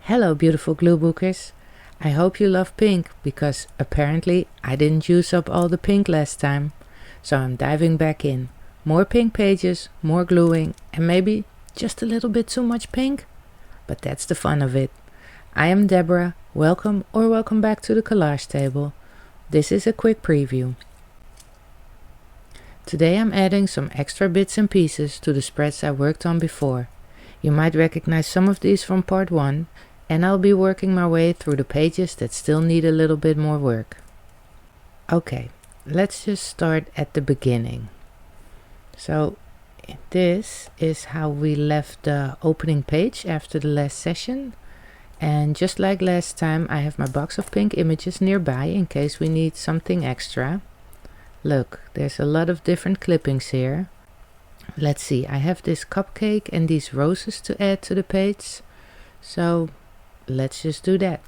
Hello beautiful Gluebookers. I hope you love pink because apparently I didn't use up all the pink last time. So I'm diving back in. More pink pages, more gluing, and maybe just a little bit too much pink. But that's the fun of it. I am Deborah. Welcome or welcome back to the collage table. This is a quick preview. Today I'm adding some extra bits and pieces to the spreads I worked on before. You might recognize some of these from part 1, and I'll be working my way through the pages that still need a little bit more work. Okay, let's just start at the beginning. So this is how we left the opening page after the last session. And just like last time, I have my box of pink images nearby in case we need something extra. Look, there's a lot of different clippings here. Let's see, I have this cupcake and these roses to add to the page. So let's just do that.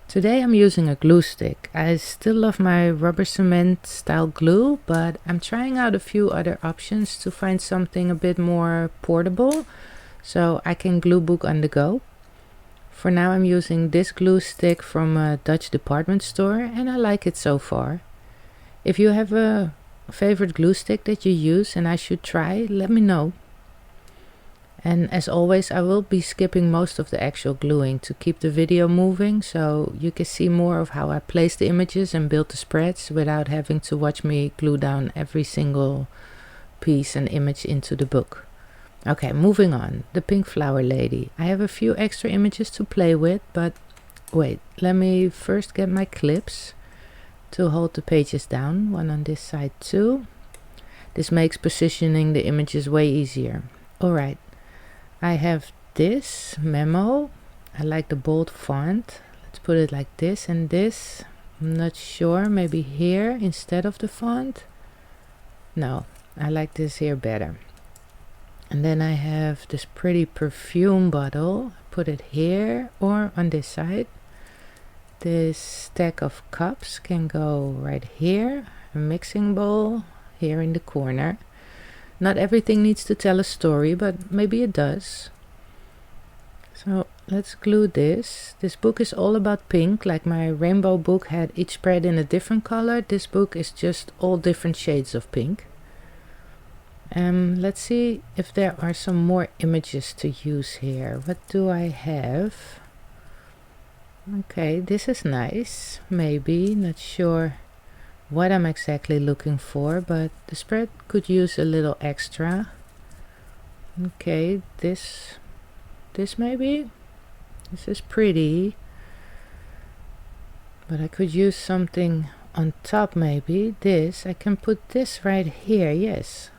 Today I'm using a glue stick. I still love my rubber cement style glue, but I'm trying out a few other options to find something a bit more portable so I can glue book on the go. For now I'm using this glue stick from a Dutch department store and I like it so far. If you have a favorite glue stick that you use and I should try, let me know. And as always, I will be skipping most of the actual gluing to keep the video moving, so you can see more of how I place the images and build the spreads without having to watch me glue down every single piece and image into the book. Okay, moving on. The pink flower lady. I have a few extra images to play with, but wait, let me first get my clips to hold the pages down, one on this side too. This makes positioning the images way easier. Alright, I have this memo. I like the bold font. Let's put it like this and this. I'm not sure, maybe here instead of the font. No, I like this here better. And then I have this pretty perfume bottle. Put it here or on this side. This stack of cups can go right here. A mixing bowl here in the corner. Not everything needs to tell a story, but maybe it does. So let's glue this. This book is all about pink, like my rainbow book had each spread in a different color. This book is just all different shades of pink. Let's see if there are some more images to use here. What do I have? Okay, this is nice. Maybe, not sure what I'm exactly looking for, but the spread could use a little extra. Okay, this maybe. This is pretty, but I could use something on top maybe. This, I can put this right here, yes,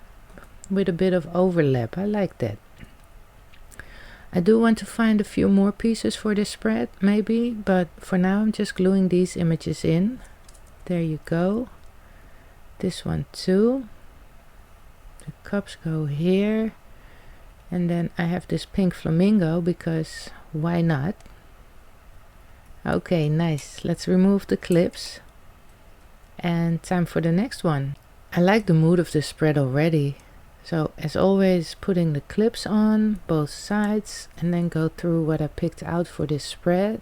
with a bit of overlap. I like that. I do want to find a few more pieces for this spread, maybe, but for now I'm just gluing these images in. There you go. This one too. The cups go here. And then I have this pink flamingo because why not? Okay, nice. Let's remove the clips. And time for the next one. I like the mood of this spread already. So as always, putting the clips on both sides and then go through what I picked out for this spread.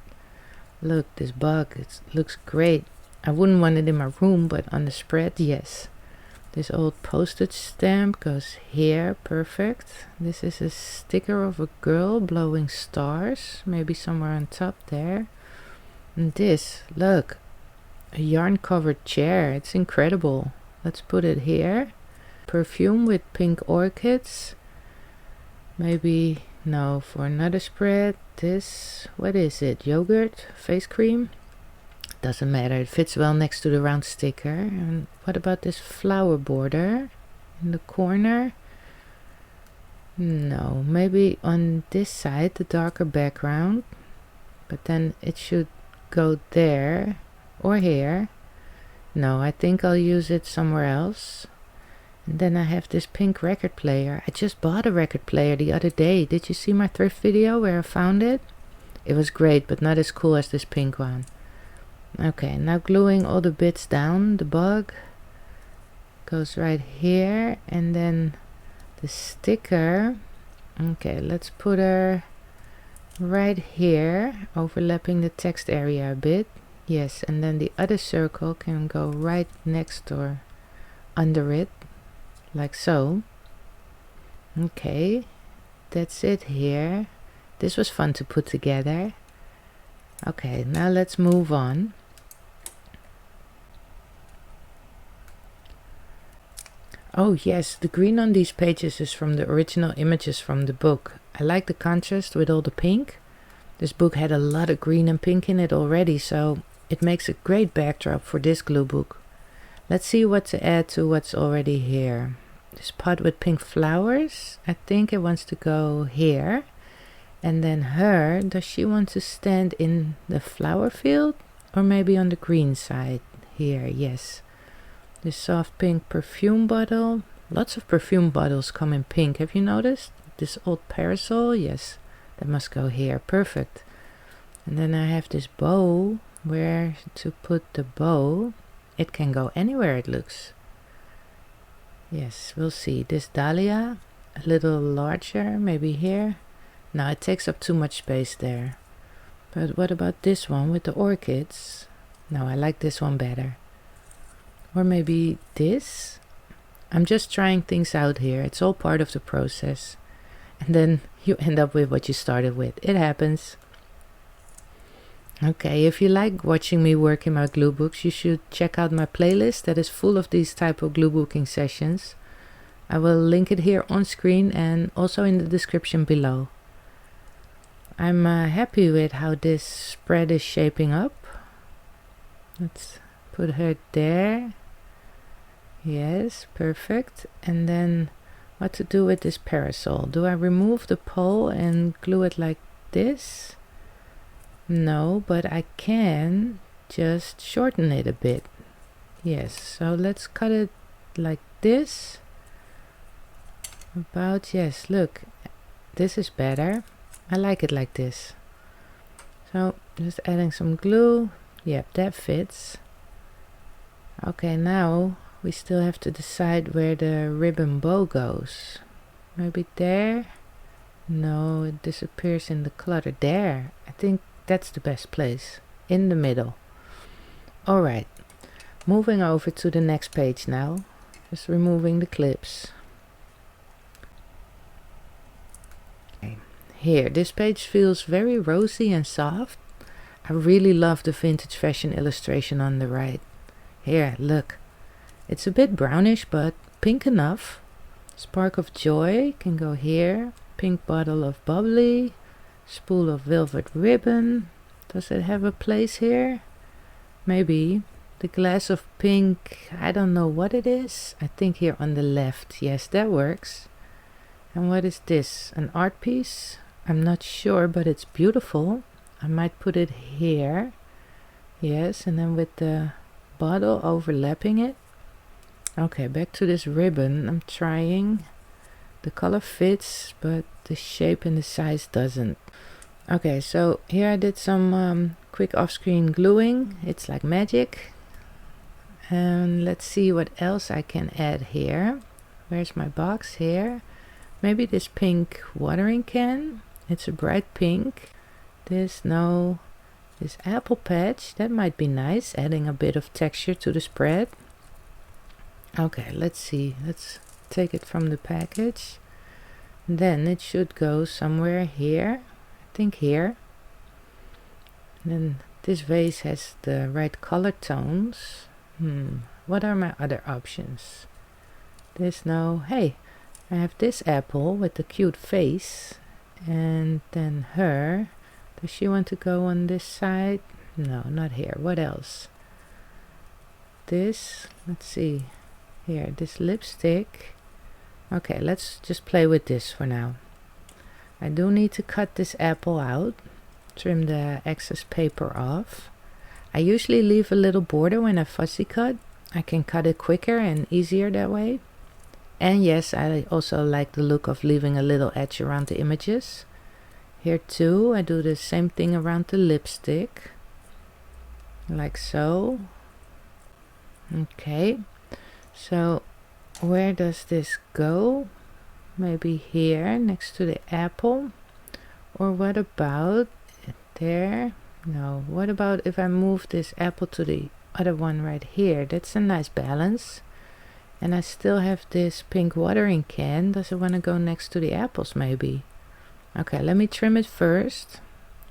Look, this bug, it looks great. I wouldn't want it in my room, but on the spread, yes. This old postage stamp goes here, perfect. This is a sticker of a girl blowing stars, maybe somewhere on top there. And this, look, a yarn covered chair, it's incredible. Let's put it here. Perfume with pink orchids. Maybe, no, for another spread, this, what is it, yogurt, face cream? Doesn't matter, it fits well next to the round sticker. And what about this flower border in the corner? No, maybe on this side, the darker background, but then it should go there or here. No, I think I'll use it somewhere else. And then I have this pink record player. I just bought a record player the other day. Did you see my thrift video where I found it? It was great, but not as cool as this pink one. Okay, now gluing all the bits down. The bug goes right here. And then the sticker. Okay, let's put her right here, overlapping the text area a bit. Yes, and then the other circle can go right next or under it, like so. Okay, that's it here. This was fun to put together. Okay, now let's move on. Oh yes, the green on these pages is from the original images from the book. I like the contrast with all the pink. This book had a lot of green and pink in it already, so it makes a great backdrop for this glue book. Let's see what to add to what's already here. This pot with pink flowers, I think it wants to go here. And then her, does she want to stand in the flower field or maybe on the green side? Here, yes. This soft pink perfume bottle. Lots of perfume bottles come in pink, have you noticed? This old parasol, yes, that must go here, perfect. And then I have this bow. Where to put the bow? It can go anywhere, it looks. Yes, we'll see. This dahlia, a little larger, maybe here. No, it takes up too much space there. But what about this one with the orchids? No, I like this one better. Or maybe this? I'm just trying things out here. It's all part of the process. And then you end up with what you started with. It happens. Okay, if you like watching me work in my glue books, you should check out my playlist that is full of these type of glue booking sessions. I will link it here on screen and also in the description below. I'm happy with how this spread is shaping up. Let's put her there. Yes, perfect. And then what to do with this parasol? Do I remove the pole and glue it like this? No, but I can just shorten it a bit. Yes, so let's cut it like this. About, yes, look, this is better. I like it like this. So just adding some glue. Yep, that fits. Okay, now we still have to decide where the ribbon bow goes. Maybe there? No, it disappears in the clutter. There, I think that's the best place. In the middle. Alright, moving over to the next page now. Just removing the clips. Okay. Here, this page feels very rosy and soft. I really love the vintage fashion illustration on the right. Here, look. It's a bit brownish, but pink enough. Spark of Joy can go here. Pink bottle of bubbly. Spool of velvet ribbon. Does it have a place here? Maybe. The glass of pink, I don't know what it is. I think here on the left. Yes, that works. And what is this? An art piece? I'm not sure, but it's beautiful. I might put it here. Yes, and then with the bottle overlapping it. Okay, back to this ribbon. I'm trying. The color fits, but the shape and the size doesn't. Okay, so here I did some quick off-screen gluing. It's like magic. And let's see what else I can add here. Where's my box? Here. Maybe this pink watering can. It's a bright pink. This, no. This apple patch, that might be nice. Adding a bit of texture to the spread. Okay, let's see. Let's take it from the package. Then it should go somewhere here. I think here. And then this vase has the right color tones. What are my other options? This, no. Hey, I have this apple with the cute face. And then her. Does she want to go on this side? No, not here. What else? This, let's see. Here, this lipstick. Okay, let's just play with this for now. I do need to cut this apple out. Trim the excess paper off. I usually leave a little border when I fussy cut. I can cut it quicker and easier that way. And yes, I also like the look of leaving a little edge around the images. Here too, I do the same thing around the lipstick. Like so. Okay. So where does this go? Maybe here next to the apple. Or what about there? No, what about if I move this apple to the other one right here? That's a nice balance. And I still have this pink watering can. Does it want to go next to the apples maybe? Okay, let me trim it first.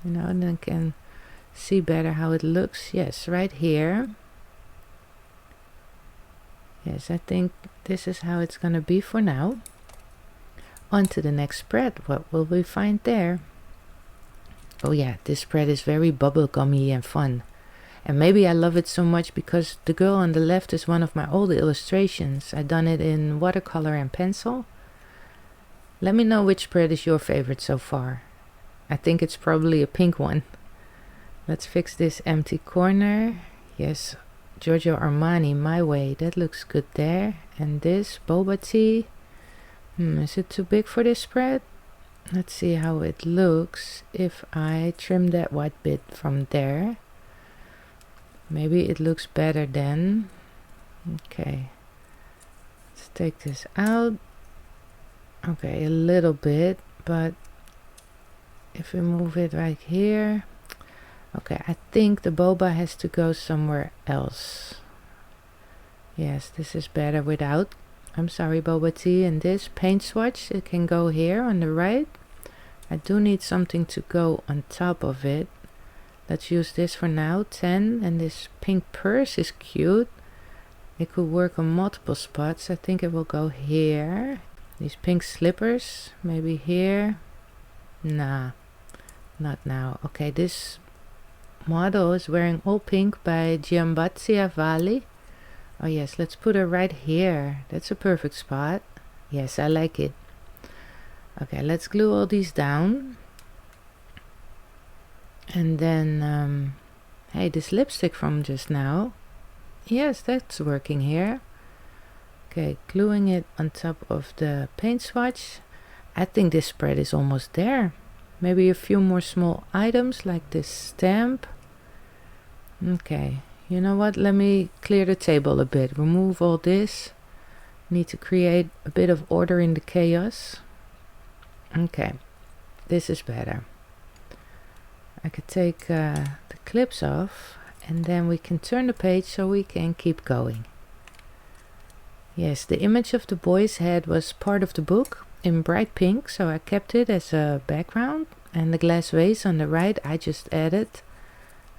You know, and then I can see better how it looks. Yes, right here. Yes, I think this is how it's going to be for now. On to the next spread. What will we find there? Oh yeah, this spread is very bubblegummy and fun. And maybe I love it so much because the girl on the left is one of my old illustrations. I done it in watercolor and pencil. Let me know which spread is your favorite so far. I think it's probably a pink one. Let's fix this empty corner. Yes, Giorgio Armani, My Way. That looks good there. And this boba tea. Is it too big for this spread? Let's see how it looks if I trim that white bit from there. Maybe it looks better then. Okay. Let's take this out. Okay, a little bit, but if we move it right here. Okay, I think the boba has to go somewhere else. Yes, this is better without. I'm sorry, boba tea. And this paint swatch, it can go here on the right. I do need something to go on top of it. Let's use this for now, 10. And this pink purse is cute. It could work on multiple spots. I think it will go here. These pink slippers, maybe here. Nah, not now. Okay, this model is wearing all pink by Giambazzi Valli. Oh yes, let's put her right here. That's a perfect spot. Yes, I like it. Okay, let's glue all these down. And then, hey, this lipstick from just now. Yes, that's working here. Okay, gluing it on top of the paint swatch. I think this spread is almost there. Maybe a few more small items like this stamp. Okay, you know what? Let me clear the table a bit. Remove all this. Need to create a bit of order in the chaos. Okay, this is better. I could take the clips off and then we can turn the page so we can keep going. Yes, the image of the boy's head was part of the book in bright pink, so I kept it as a background. And the glass vase on the right I just added.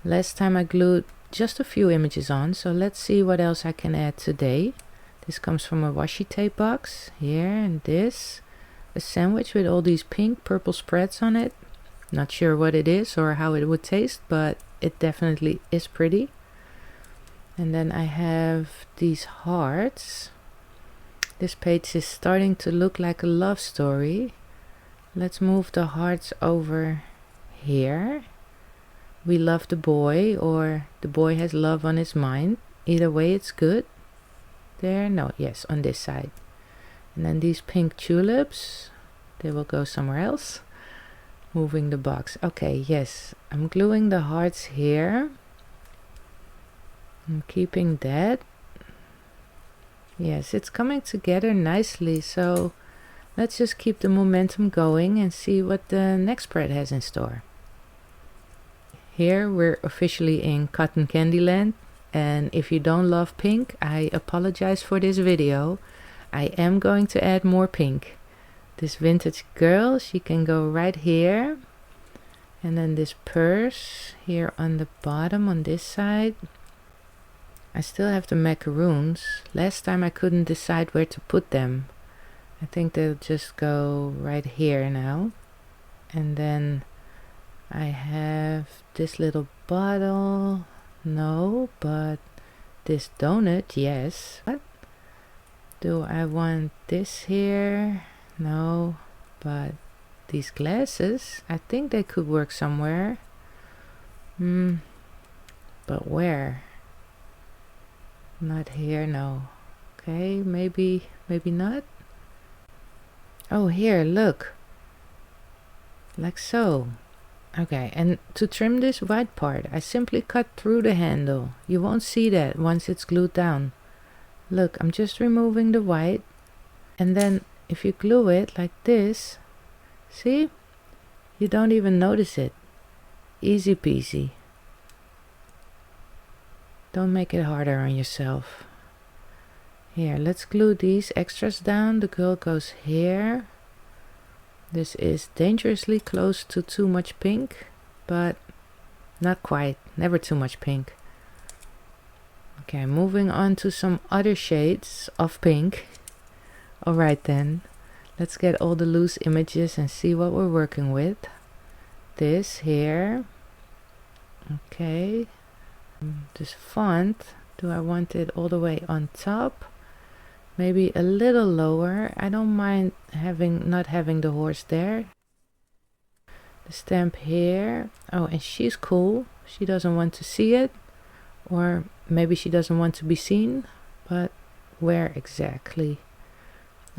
Last time I glued just a few images on, so let's see what else I can add today. This comes from a washi tape box here, and this. A sandwich with all these pink purple spreads on it. Not sure what it is or how it would taste, but it definitely is pretty. And then I have these hearts. This page is starting to look like a love story. Let's move the hearts over here. We love the boy, or the boy has love on his mind. Either way, it's good. There, no, yes, on this side. And then these pink tulips, they will go somewhere else. Moving the box. Okay, yes, I'm gluing the hearts here. I'm keeping that. Yes, it's coming together nicely, so let's just keep the momentum going and see what the next spread has in store. Here we're officially in Cotton Candy Land, and if you don't love pink, I apologize for this video. I am going to add more pink. This vintage girl, she can go right here. And then this purse here on the bottom on this side. I still have the macaroons. Last time I couldn't decide where to put them. I think they'll just go right here now. And then I have this little bottle. No, but this donut, yes. What? Do I want this here? No, but these glasses, I think they could work somewhere. But where? Not here, no. Okay, maybe not. Oh, here, look. Like so. Okay, and to trim this white part, I simply cut through the handle. You won't see that once it's glued down. Look, I'm just removing the white. And then if you glue it like this, see? You don't even notice it. Easy peasy. Don't make it harder on yourself. Here, let's glue these extras down. The girl goes here. This is dangerously close to too much pink, but not quite. Never too much pink. Okay, moving on to some other shades of pink. Alright then, let's get all the loose images and see what we're working with. This here. Okay. This font, do I want it all the way on top? Maybe a little lower. I don't mind not having the horse there. The stamp here. Oh, and she's cool. She doesn't want to see it. Or maybe she doesn't want to be seen. But where exactly?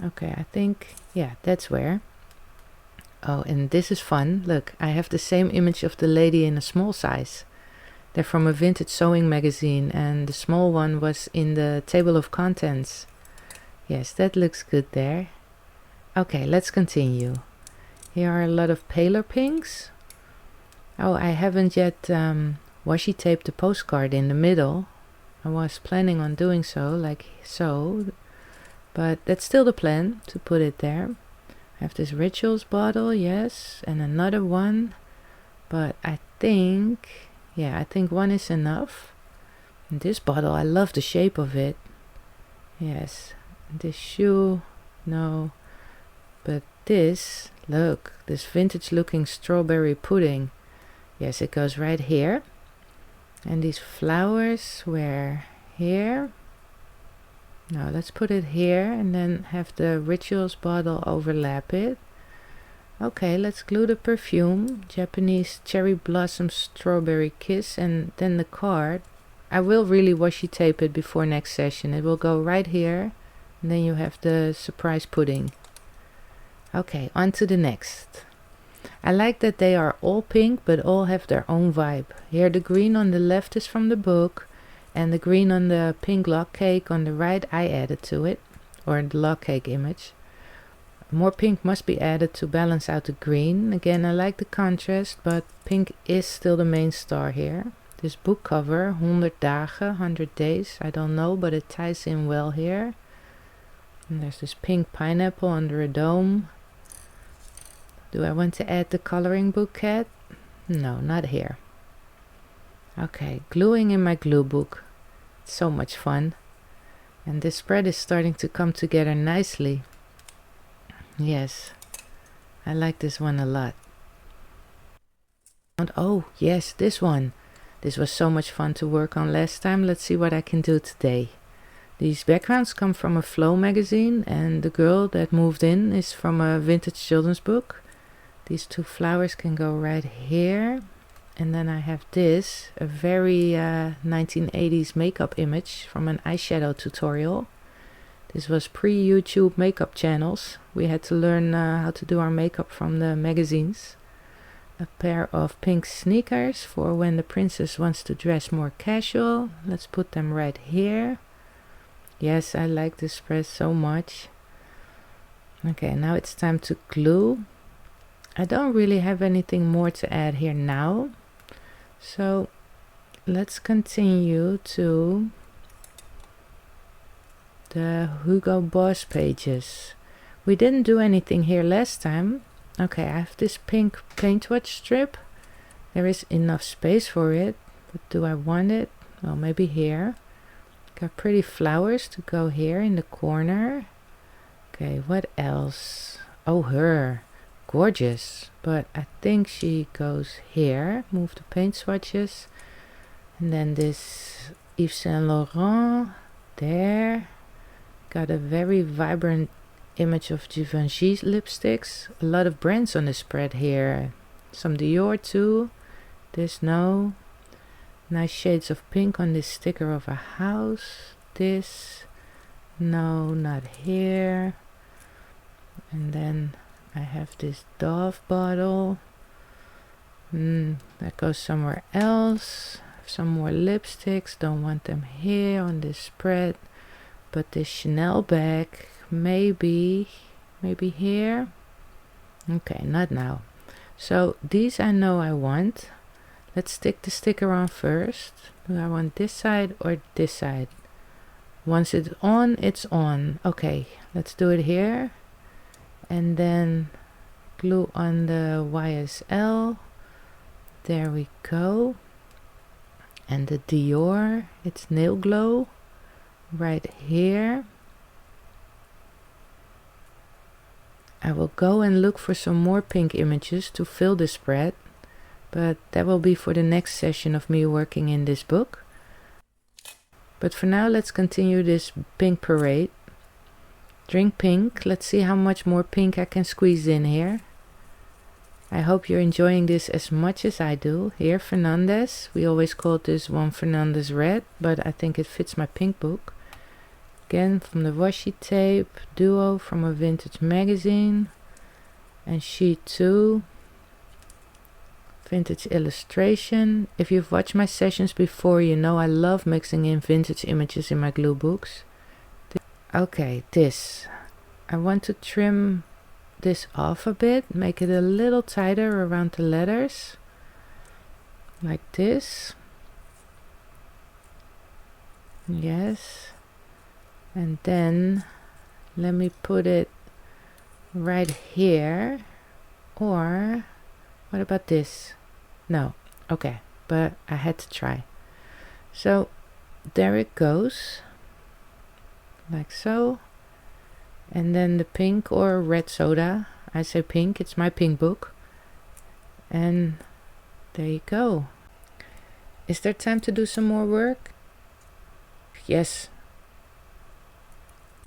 Okay, I think, yeah, that's where. Oh, and this is fun. Look, I have the same image of the lady in a small size. They're from a vintage sewing magazine, and the small one was in the table of contents. Yes, that looks good there. Okay, let's continue. Here are a lot of paler pinks. Oh, I haven't yet washi taped the postcard in the middle. I was planning on doing so, like so. But that's still the plan, to put it there. I have this Rituals bottle, yes, and another one. But I think, yeah, I think one is enough. And this bottle, I love the shape of it. Yes. This shoe, no. But this, look, this vintage looking strawberry pudding. Yes, it goes right here. And these flowers were here. Now let's put it here and then have the Rituals bottle overlap it. Okay, let's glue the perfume, Japanese cherry blossom strawberry kiss, and then the card. I will really washi tape it before next session. It will go right here, and then you have the surprise pudding. Okay, on to the next. I like that they are all pink but all have their own vibe. Here the green on the left is from the book, and the green on the pink log cake on the right I added to it, or the log cake image. More pink must be added to balance out the green. Again, I like the contrast, but pink is still the main star here. This book cover, 100 dagen, 100 days, I don't know, but it ties in well here. And there's this pink pineapple under a dome. Do I want to add the coloring book cat? No, not here. Okay, gluing in my glue book. So much fun. And this spread is starting to come together nicely. Yes, I like this one a lot. And oh, yes, this one. This was so much fun to work on last time. Let's see what I can do today. These backgrounds come from a Flow magazine, and the girl that moved in is from a vintage children's book. These two flowers can go right here. And then I have this, a very 1980s makeup image from an eyeshadow tutorial. This was pre-YouTube makeup channels. We had to learn how to do our makeup from the magazines. A pair of pink sneakers for when the princess wants to dress more casual. Let's put them right here. Yes, I like this spread so much. Okay, now it's time to glue. I don't really have anything more to add here now. So let's continue to the Hugo Boss pages. We didn't do anything here last time. Okay, I have this pink paintwatch strip. There is enough space for it, but do I want it? Well, maybe here. Got pretty flowers to go here in the corner. Okay, what else? Oh, her. Gorgeous, but I think she goes here. Move the paint swatches, and then this Yves Saint Laurent there. Got a very vibrant image of Givenchy lipsticks. A lot of brands on the spread here. Some Dior too. This no. Nice shades of pink on this sticker of a house. This no, not here. And then I have this Dove bottle. That goes somewhere else. Some more lipsticks. Don't want them here on this spread. But this Chanel bag, maybe here. Okay, not now. So these I know I want. Let's stick the sticker on first. Do I want this side or this side? Once it's on, it's on. Okay, let's do it here. And then glue on the YSL. There we go. And the Dior, it's nail glow right here. I will go and look for some more pink images to fill the spread, but that will be for the next session of me working in this book. But for now, let's continue this pink parade. Drink pink. Let's see how much more pink I can squeeze in here. I hope you're enjoying this as much as I do. Here, Fernandez. We always called this one Fernandez Red, but I think it fits my pink book. Again, from the washi tape, Duo from a vintage magazine. And sheet 2. Vintage illustration. If you've watched my sessions before, you know I love mixing in vintage images in my glue books. Okay, this. I want to trim this off a bit, make it a little tighter around the letters, like this. Yes. And then let me put it right here. Or what about this? No. Okay, but I had to try. So there it goes, like so. And then the pink or red soda. I say pink, it's my pink book. And there you go. Is there time to do some more work? Yes.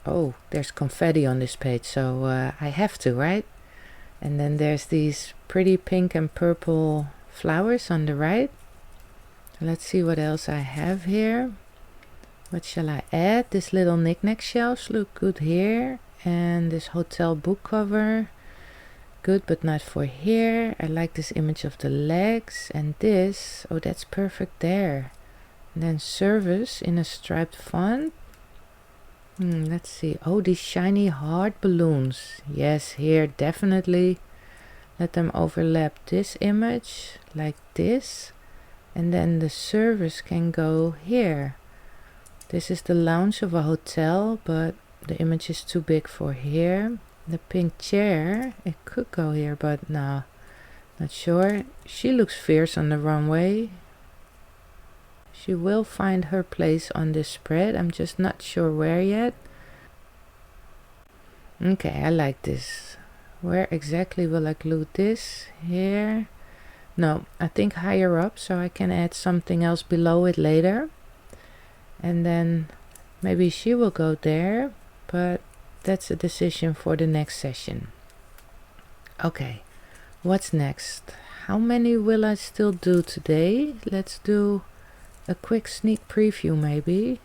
Oh, there's confetti on this page, so I have to, right? And then there's these pretty pink and purple flowers on the right. Let's see what else I have here. What shall I add? This little knick-knack shelves look good here. And this hotel book cover, good but not for here. I like this image of the legs. And this, oh, that's perfect there. And then service in a striped font. Let's see. Oh, these shiny heart balloons. Yes, here definitely. Let them overlap this image like this. And then the service can go here. This is the lounge of a hotel, but the image is too big for here. The pink chair, it could go here, but no, not sure. She looks fierce on the runway. She will find her place on this spread. I'm just not sure where yet. Okay, I like this. Where exactly will I glue this? Here? No, I think higher up, so I can add something else below it later. And then maybe she will go there, but that's a decision for the next session. Okay, what's next? How many will I still do today? Let's do a quick sneak preview maybe.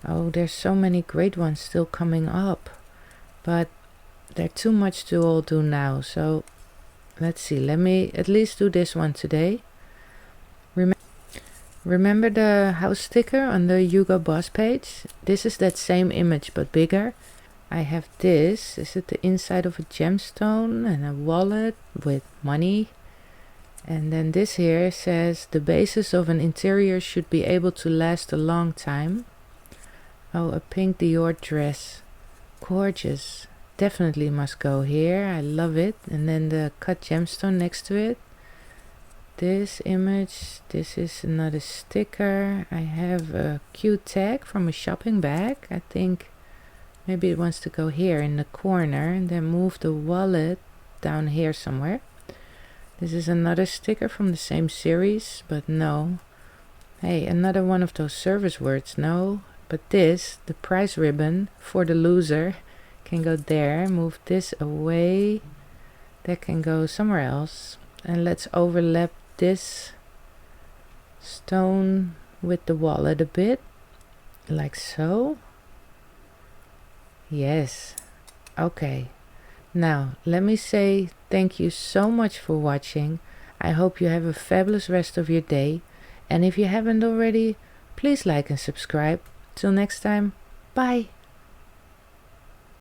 Oh, there's so many great ones still coming up, but they're too much to all do now. So let's see, let me at least do this one today. Remember the house sticker on the Hugo Boss page? This is that same image but bigger. I have this. Is it the inside of a gemstone and a wallet with money? And then this here says the basis of an interior should be able to last a long time. Oh, a pink Dior dress. Gorgeous. Definitely must go here. I love it. And then the cut gemstone next to it. This image. This is another sticker. I have a cute tag from a shopping bag. I think maybe it wants to go here in the corner. And then move the wallet down here somewhere. This is another sticker from the same series, but no. Hey, another one of those service words, no. But this, the prize ribbon for the loser, can go there. Move this away. That can go somewhere else. And let's overlap this stone with the wallet a bit, like so. Yes. Okay. Now, let me say thank you so much for watching. I hope you have a fabulous rest of your day. And if you haven't already, please like and subscribe. Till next time, bye.